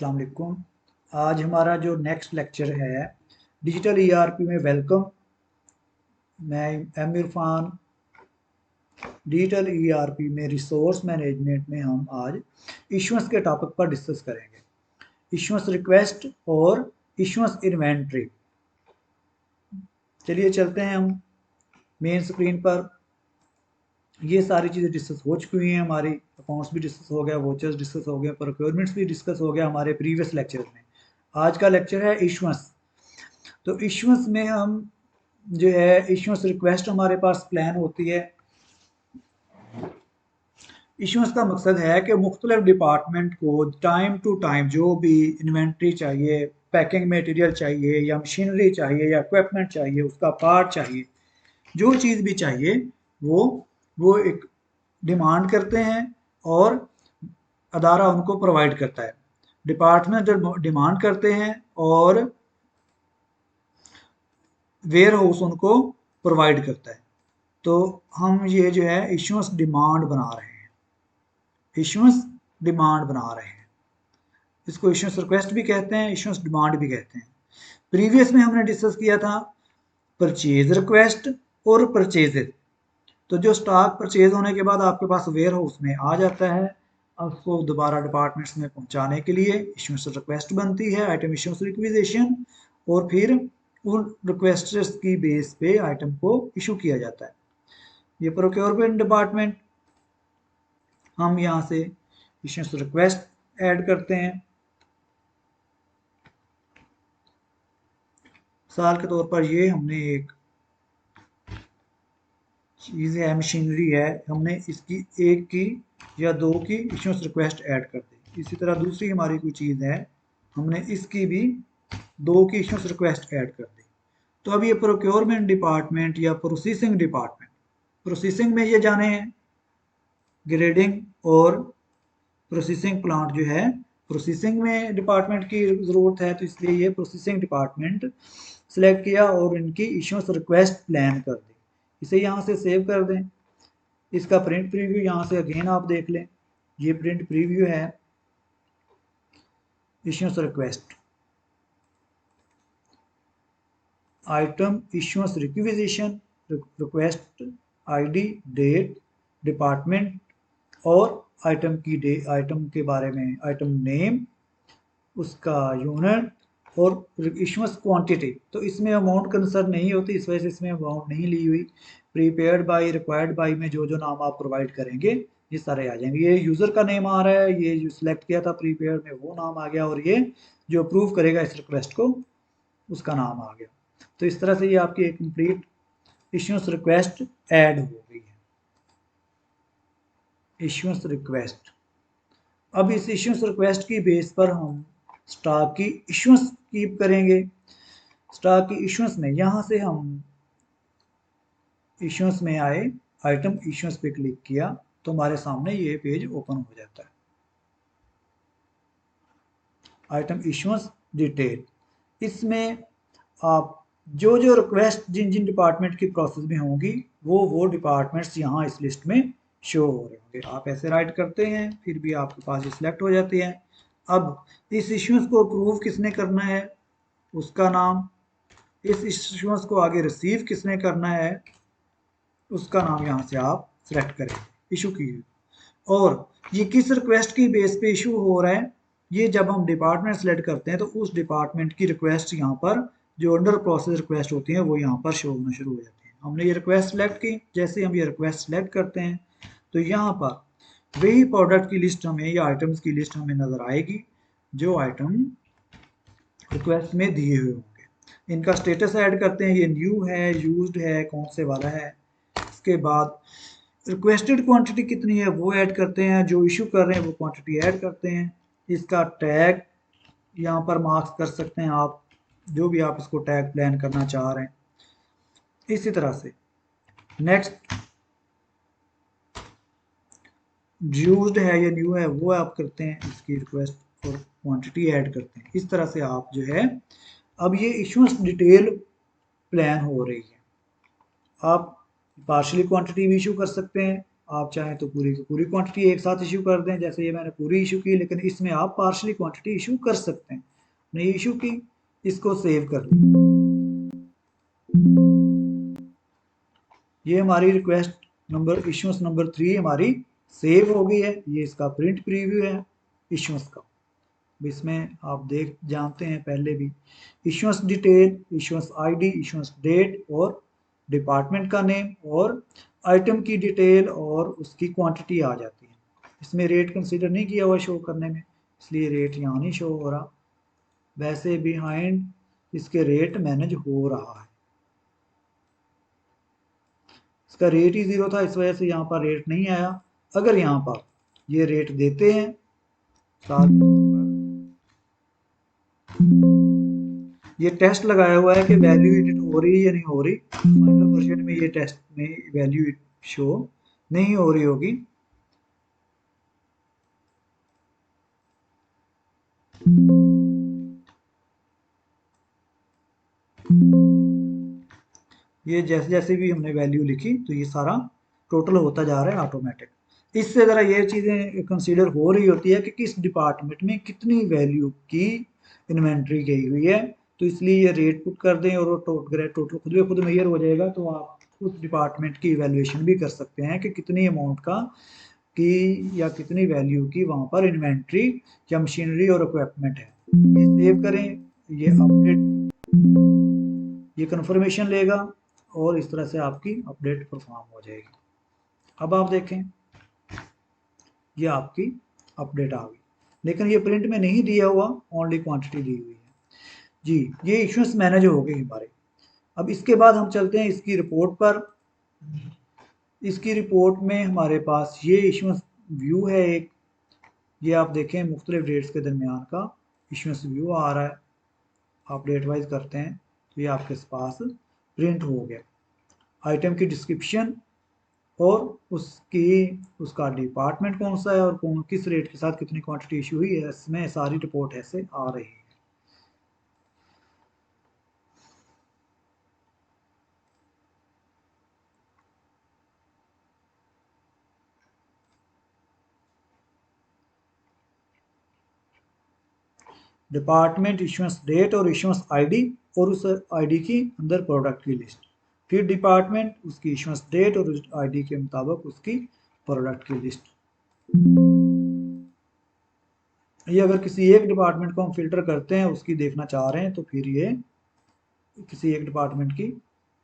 अस्सलाम वालेकुम। आज हमारा जो नेक्स्ट लेक्चर है डिजिटल ईआरपी में वेलकम। मैं एम इरफान। डिजिटल ईआरपी में रिसोर्स मैनेजमेंट में हम आज इश्यूएंस के टॉपिक पर डिस्कस करेंगे। इश्यूएंस रिक्वेस्ट और इश्यूएंस इन्वेंट्री। चलिए चलते हैं हम मेन स्क्रीन पर। ये सारी चीज़ें डिस्कस हो चुकी हैं हमारी। अकाउंट्स भी डिस्कस हो गया, वोचर्स डिस्कस हो गया, प्रोक्योरमेंट्स भी डिस्कस हो गया हमारे प्रीवियस लेक्चर में। आज का लेक्चर है इश्यूएंस। तो इश्यूएंस में हम जो है इश्यूएंस रिक्वेस्ट हमारे पास प्लान होती है। इश्यूएंस का मकसद है कि मुख्तलिफ डिपार्टमेंट को टाइम टू टाइम जो भी इन्वेंट्री चाहिए, पैकिंग मटेरियल चाहिए या मशीनरी चाहिए या इक्विपमेंट चाहिए, उसका पार्ट चाहिए, जो चीज़ भी चाहिए वो एक डिमांड करते हैं और अदारा उनको प्रोवाइड करता है। डिपार्टमेंट डिमांड करते हैं और वेयर हाउस उनको प्रोवाइड करता है। तो हम ये जो है इश्यूएंस डिमांड बना रहे हैं। इश्यूएंस डिमांड बना रहे हैं। इसको इश्यूएंस रिक्वेस्ट भी कहते हैं, इश्यूएंस डिमांड भी कहते हैं। प्रीवियस में हमने डिस्कस किया था परचेज रिक्वेस्ट और परचेजेज। तो जो स्टॉक परचेज होने के बाद आपके पास वेयर हाउस में आ जाता है, उसको दोबारा डिपार्टमेंट्स में पहुंचाने के लिए इश्यूएंस रिक्वेस्ट बनती है, आइटम इश्यूएंस रिक्विजिशन, और फिर उन रिक्वेस्टर्स की बेस पे आइटम को इशू किया जाता है। ये प्रोक्योरमेंट डिपार्टमेंट, हम यहाँ से इश्यूएंस रिक्वेस्ट ऐड करते हैं। मिसाल के तौर पर ये हमने एक चीज़ है, मशीनरी है, हमने इसकी एक की या दो की इश्यूएंस रिक्वेस्ट ऐड कर दी। इसी तरह दूसरी हमारी कोई चीज़ है, हमने इसकी भी दो की इश्यूएंस रिक्वेस्ट ऐड कर दी। तो अब ये प्रोक्योरमेंट डिपार्टमेंट या प्रोसेसिंग डिपार्टमेंट, प्रोसेसिंग में ये जाने हैं ग्रेडिंग और प्रोसेसिंग प्लांट जो है प्रोसेसिंग में डिपार्टमेंट की ज़रूरत है, तो इसलिए ये प्रोसेसिंग डिपार्टमेंट सेलेक्ट किया और इनकी इश्यूएंस रिक्वेस्ट प्लान कर दी। इसे यहाँ से सेव कर दें। इसका प्रिंट प्रीव्यू यहाँ से अगेन आप देख लें। ये प्रिंट प्रीव्यू है issuance request. Item issuance requisition, request ID, date, department और आइटम की आइटम के बारे में, आइटम नेम, उसका यूनिट और इश्यूएंस क्वांटिटी। तो इसमें अमाउंट कंसर्न नहीं होती, इस वजह से इसमें अमाउंट नहीं ली हुई। प्रीपेयर्ड बाई, रिक्वायर्ड बाई में जो जो नाम आप प्रोवाइड करेंगे ये सारे आ जाएंगे। ये यूज़र का नेम आ रहा है, ये जो सिलेक्ट किया था प्रीपेयर्ड में वो नाम आ गया, और ये जो अप्रूव करेगा इस रिक्वेस्ट को उसका नाम आ गया। तो इस तरह से ये आपकी एक कंप्लीट इश्यूएंस रिक्वेस्ट ऐड हो गई है। Issuance request. अब इस इश्यूएंस रिक्वेस्ट की बेस पर हम स्टॉक की इश्यूएंस कीप करेंगे। स्टॉक की इश्यूएंस में यहाँ से हम इश्यूएंस में आए, आइटम इश्यूएंस पे क्लिक किया तो हमारे सामने ये पेज ओपन हो जाता है। आइटम इश्यूएंस डिटेल, इसमें आप जो जो रिक्वेस्ट जिन जिन डिपार्टमेंट की प्रोसेस में होंगी वो डिपार्टमेंट्स यहाँ इस लिस्ट में शो हो रहे होंगे। आप ऐसे राइट करते हैं, फिर भी आपके पास ये सिलेक्ट हो जाती है। अब इस इश्यूएंस को अप्रूव किसने करना है उसका नाम, इस इश्यूएंस को आगे रिसीव किसने करना है उसका नाम यहाँ से आप सेलेक्ट करें, इशू कीजिए। और ये किस रिक्वेस्ट की बेस पे इशू हो रहा है, ये जब हम डिपार्टमेंट सेलेक्ट करते हैं तो उस डिपार्टमेंट की रिक्वेस्ट यहाँ पर जो अंडर प्रोसेस रिक्वेस्ट होती हैं वो यहाँ पर शो होना शुरू हो जाती हैं। हमने ये रिक्वेस्ट सेलेक्ट की, जैसे हम ये रिक्वेस्ट सेलेक्ट करते हैं तो यहाँ पर वही प्रोडक्ट की लिस्ट हमें या आइटम्स की लिस्ट हमें नज़र आएगी जो आइटम रिक्वेस्ट में दिए हुए होंगे। इनका स्टेटस ऐड करते हैं, ये न्यू है, यूज्ड है, कौन से वाला है। इसके बाद रिक्वेस्टेड क्वांटिटी कितनी है वो ऐड करते हैं, जो इशू कर रहे हैं वो क्वांटिटी ऐड करते हैं। इसका टैग यहाँ पर मार्क्स कर सकते हैं आप, जो भी आप इसको टैग प्लान करना चाह रहे हैं। इसी तरह से नेक्स्ट यूज्ड है या न्यू है वो आप करते हैं, इसकी रिक्वेस्ट और क्वांटिटी ऐड करते हैं। इस तरह से आप जो है अब ये इश्यूएंस डिटेल प्लान हो रही है। आप पार्शियली क्वांटिटी भी इशू कर सकते हैं, आप चाहें तो पूरी की पूरी क्वांटिटी एक साथ इशू कर दें, जैसे ये मैंने पूरी इशू की, लेकिन इसमें आप पार्शली क्वांटिटी इशू कर सकते हैं। नहीं इशू की, इसको सेव कर लें। ये हमारी रिक्वेस्ट नंबर इश्यूएंस नंबर 3 हमारी सेव हो गई है। ये इसका प्रिंट प्रीव्यू है इश्यूएंस का। इसमें आप देख जानते हैं पहले भी, issuance detail, issuance ID, issuance date और डिपार्टमेंट का नेम और आइटम की डिटेल और उसकी क्वांटिटी आ जाती है। इसमें रेट कंसीडर नहीं किया हुआ शो करने में, इसलिए रेट यहाँ नहीं शो हो रहा। वैसे बिहाइंड इसके रेट मैनेज हो रहा है। इसका रेट ही 0 था, इस वजह से यहाँ पर रेट नहीं आया। अगर यहाँ पर ये रेट देते हैं साल के तौर पर, ये टेस्ट लगाया हुआ है कि वैल्यू एडिट हो रही है या नहीं हो रही। फाइनल वर्जन में ये टेस्ट में वैल्यू शो नहीं हो रही होगी। ये जैसे जैसे भी हमने वैल्यू लिखी तो ये सारा टोटल होता जा रहा है ऑटोमेटिक। इससे ज़रा ये चीज़ें कंसीडर हो रही होती है कि किस डिपार्टमेंट में कितनी वैल्यू की इन्वेंट्री गई हुई है, तो इसलिए ये रेट पुट कर दें और टोटल खुद ब खुद मेजर हो जाएगा। तो आप उस डिपार्टमेंट की इवेल्युएशन भी कर सकते हैं कि कितनी अमाउंट का की या कितनी वैल्यू की वहाँ पर इन्वेंट्री या मशीनरी और इक्विपमेंट है। ये सेव करें, ये अपडेट, ये कन्फर्मेशन लेगा और इस तरह से आपकी अपडेट परफॉर्म हो जाएगी। अब आप देखें ये आपकी अपडेट आ गई, लेकिन ये प्रिंट में नहीं दिया हुआ, ओनली क्वांटिटी दी हुई है जी। ये इश्यूएंस मैनेज हो गए हमारे। अब इसके बाद हम चलते हैं इसकी रिपोर्ट पर। इसकी रिपोर्ट में हमारे पास ये इश्यूएंस व्यू है एक, ये आप देखें मुख्तलिफ डेट्स के दरमियान का इश्यूएंस व्यू आ रहा है। आप डेट वाइज करते हैं तो ये आपके पास प्रिंट हो गया। आइटम की डिस्क्रिप्शन और उसका डिपार्टमेंट कौन सा है और किस रेट के साथ कितनी क्वांटिटी इशू हुई है, इसमें सारी रिपोर्ट ऐसे आ रही है। डिपार्टमेंट, इश्यूएंस डेट और इश्यूएंस आईडी और उस आईडी की अंदर प्रोडक्ट की लिस्ट। फिर डिपार्टमेंट, उसकी इश्यूएंस डेट और उस आईडी के मुताबिक उसकी प्रोडक्ट की लिस्ट। ये अगर किसी एक डिपार्टमेंट को हम फिल्टर करते हैं, उसकी देखना चाह रहे हैं, तो फिर ये किसी एक डिपार्टमेंट की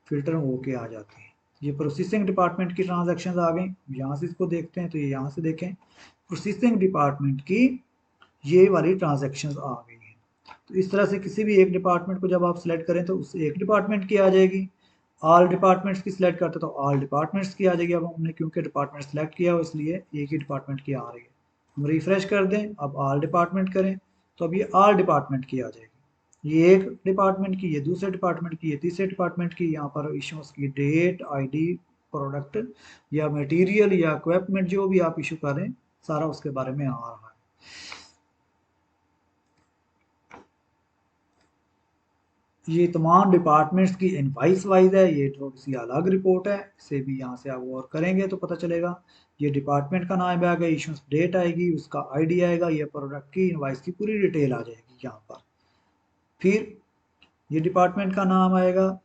फिल्टर होके आ जाती है। ये प्रोसेसिंग डिपार्टमेंट की ट्रांजैक्शंस आ गई। यहाँ से इसको देखते हैं तो ये यहाँ से देखें, प्रोसेसिंग डिपार्टमेंट की ये वाली ट्रांजैक्शंस आ गई हैं। तो इस तरह से किसी भी एक डिपार्टमेंट को जब आप सिलेक्ट करें तो उस एक डिपार्टमेंट की आ जाएगी। ऑल डिपार्टमेंट्स की सिलेक्ट करते तो ऑल डिपार्टमेंट्स की आ जाएगी। अब हमने क्योंकि डिपार्टमेंट सिलेक्ट किया हो इसलिए एक ही डिपार्टमेंट की आ रही है। हम रिफ्रेश कर दें, अब ऑल डिपार्टमेंट करें तो अब ये ऑल डिपार्टमेंट की आ जाएगी। ये एक डिपार्टमेंट की, ये दूसरे डिपार्टमेंट की, ये तीसरे डिपार्टमेंट की। यहाँ पर इश्यूज की डेट, आईडी, प्रोडक्ट या मटेरियल या इक्विपमेंट जो भी आप इशू करें सारा उसके बारे में आ रहा है। ये तमाम डिपार्टमेंट्स की इनवाइस वाइज है, ये थोड़ी सी अलग रिपोर्ट है, इसे भी यहाँ से आप गौर करेंगे तो पता चलेगा। ये डिपार्टमेंट का नाम आएगा, इशूस डेट आएगी, उसका आईडी आएगा, ये प्रोडक्ट की इनवाइस की पूरी डिटेल आ जाएगी यहाँ पर। फिर ये डिपार्टमेंट का नाम आएगा,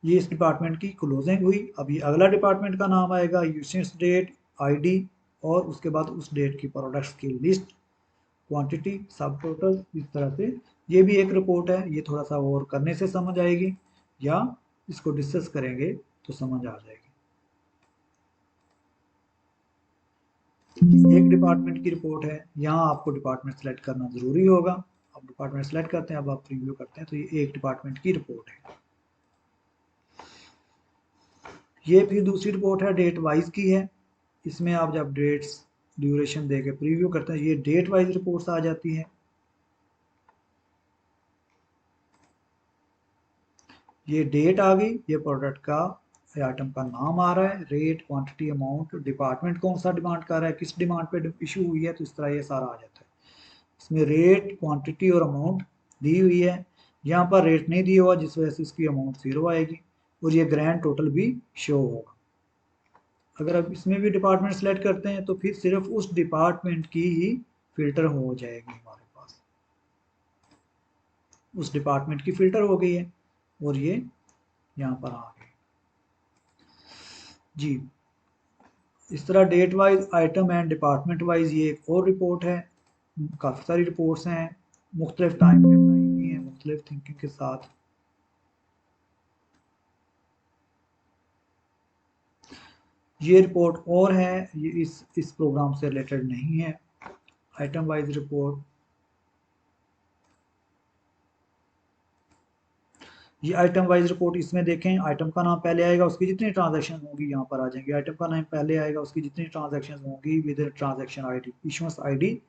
ये इस डिपार्टमेंट की क्लोजिंग हुई। अब ये अगला डिपार्टमेंट का नाम आएगा, यूसेंस डेट, आईडी और उसके बाद उस डेट की प्रोडक्ट्स की लिस्ट, क्वांटिटी, सब टोटल। इस तरह से ये भी एक रिपोर्ट है। ये थोड़ा सा और करने से समझ आएगी या इसको डिस्कस करेंगे तो समझ आ जाएगी। एक डिपार्टमेंट की रिपोर्ट है, यहाँ आपको डिपार्टमेंट सेलेक्ट करना जरूरी होगा। आप डिपार्टमेंट सेलेक्ट करते हैं, अब आप प्रीव्यू करते हैं तो ये एक डिपार्टमेंट की रिपोर्ट है। ये फिर दूसरी रिपोर्ट है, डेट वाइज की है। इसमें आप जब डेट्स ड्यूरेशन देके प्रीव्यू करते हैं, ये डेट वाइज रिपोर्ट्स आ जाती हैं। ये डेट आ गई, ये प्रोडक्ट का आइटम का नाम आ रहा है, रेट, क्वांटिटी, अमाउंट, डिपार्टमेंट कौन सा डिमांड कर रहा है, किस डिमांड पे इशू हुई है, तो इस तरह ये सारा आ जाता है। इसमें रेट, क्वांटिटी और अमाउंट दी हुई है। यहाँ पर रेट नहीं दिया हुआ जिस वजह से इसकी अमाउंट 0 आएगी और ये ग्रैंड टोटल भी शो होगा। अगर आप इसमें भी डिपार्टमेंट सेलेक्ट करते हैं तो फिर सिर्फ उस डिपार्टमेंट की ही फिल्टर हो जाएगी हमारे पास, उस डिपार्टमेंट की फिल्टर हो गई है और ये यहाँ पर आ गई जी। इस तरह date wise, item and department wise ये एक और रिपोर्ट है। काफ़ी सारी रिपोर्ट्स हैं, मुख्तलिफ टाइम में बनाई हुई हैं, मुख्तलिफ थिंकिंग के साथ। ये रिपोर्ट और है, ये इस प्रोग्राम से रिलेटेड नहीं है। आइटम वाइज रिपोर्ट, ये आइटम वाइज रिपोर्ट, इसमें देखें आइटम का नाम पहले आएगा, उसकी जितनी ट्रांजैक्शन होंगी यहाँ पर आ जाएंगी। आइटम का नाम पहले आएगा, उसकी जितनी ट्रांजैक्शन होंगी with transaction ID, issuance ID,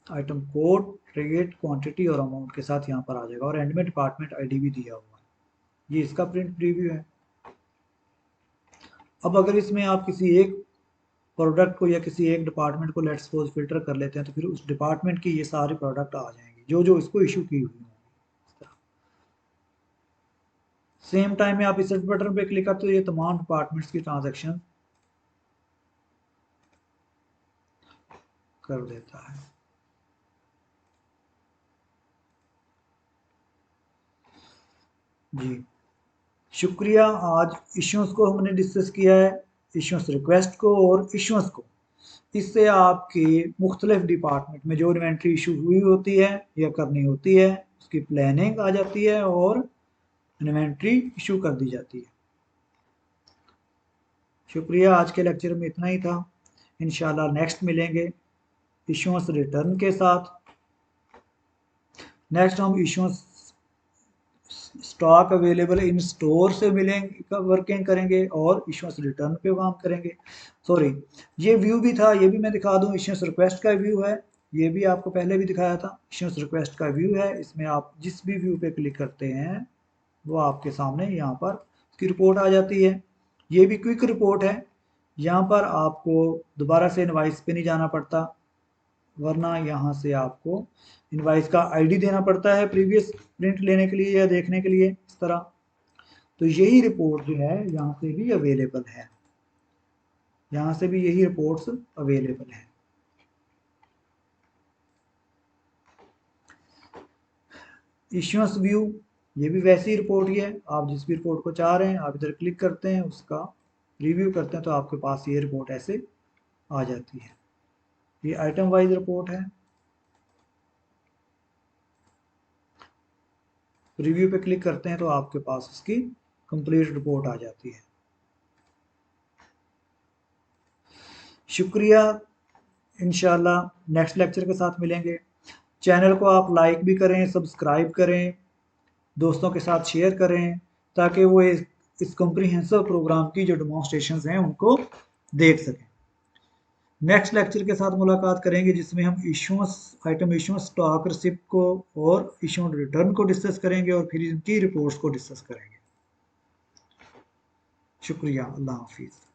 item code, rate, quantity और अमाउंट के साथ यहाँ पर आ जाएगा और एंड में डिपार्टमेंट आईडी भी दिया हुआ है। ये इसका प्रिंट प्रीव्यू है। अब अगर इसमें आप किसी एक प्रोडक्ट को या किसी एक डिपार्टमेंट को लेट्स सपोज फिल्टर कर लेते हैं तो फिर उस डिपार्टमेंट की ये सारे प्रोडक्ट आ जाएंगे जो जो इसको इशू की हुई होंगी। सेम टाइम में आप इस बटन पे क्लिक करते हो, ये तमाम डिपार्टमेंट्स की ट्रांजैक्शन कर देता है। जी शुक्रिया, आज इश्यूज को हमने डिस्कस किया है, इश्यूज रिक्वेस्ट को और इश्यूज को। इससे आपके मुख्तलिफ डिपार्टमेंट में जो इन्वेंट्री इशू हुई होती है या करनी होती है उसकी प्लानिंग आ जाती है और इन्वेंट्री इशू कर दी जाती है। शुक्रिया, आज के लेक्चर में इतना ही था। इंशाल्लाह नेक्स्ट मिलेंगे इश्यूज रिटर्न के साथ। नेक्स्ट हम issues stock available in store से मिलेंगे, वर्किंग करेंगे और इश्यूज रिटर्न पे काम करेंगे। सॉरी, ये व्यू भी था, ये भी मैं दिखा दूं। इश्यूज रिक्वेस्ट का व्यू है, ये भी आपको पहले भी दिखाया था। इश्यूज रिक्वेस्ट का व्यू है, इसमें आप जिस भी व्यू पे क्लिक करते हैं वो आपके सामने यहाँ पर उसकी रिपोर्ट आ जाती है। ये भी क्विक रिपोर्ट है, यहाँ पर आपको दोबारा से इनवाइस पे नहीं जाना पड़ता, वरना यहाँ से आपको इनवाइस का आईडी देना पड़ता है प्रीवियस प्रिंट लेने के लिए या देखने के लिए इस तरह। तो यही रिपोर्ट जो है यहाँ से भी अवेलेबल है, यहाँ से भी यही रिपोर्ट्स अवेलेबल है। इश्यूएंस व्यू, ये भी वैसी ही रिपोर्ट ही है। आप जिस भी रिपोर्ट को चाह रहे हैं आप इधर क्लिक करते हैं, उसका रिव्यू करते हैं तो आपके पास ये रिपोर्ट ऐसे आ जाती है। ये आइटम वाइज रिपोर्ट है। रिव्यू पे क्लिक करते हैं तो आपके पास उसकी कंप्लीट रिपोर्ट आ जाती है। शुक्रिया, इंशाल्लाह नेक्स्ट लेक्चर के साथ मिलेंगे। चैनल को आप लाइक भी करें, सब्सक्राइब करें, दोस्तों के साथ शेयर करें ताकि वो इस कॉम्प्रिहेंसिव प्रोग्राम की जो डेमोन्स्ट्रेशन हैं उनको देख सकें। नेक्स्ट लेक्चर के साथ मुलाकात करेंगे जिसमें हम issuance, item issuance, stock receipt को और इश्यूड रिटर्न को डिस्कस करेंगे और फिर इनकी रिपोर्ट्स को डिस्कस करेंगे। शुक्रिया, अल्लाह हाफिज़।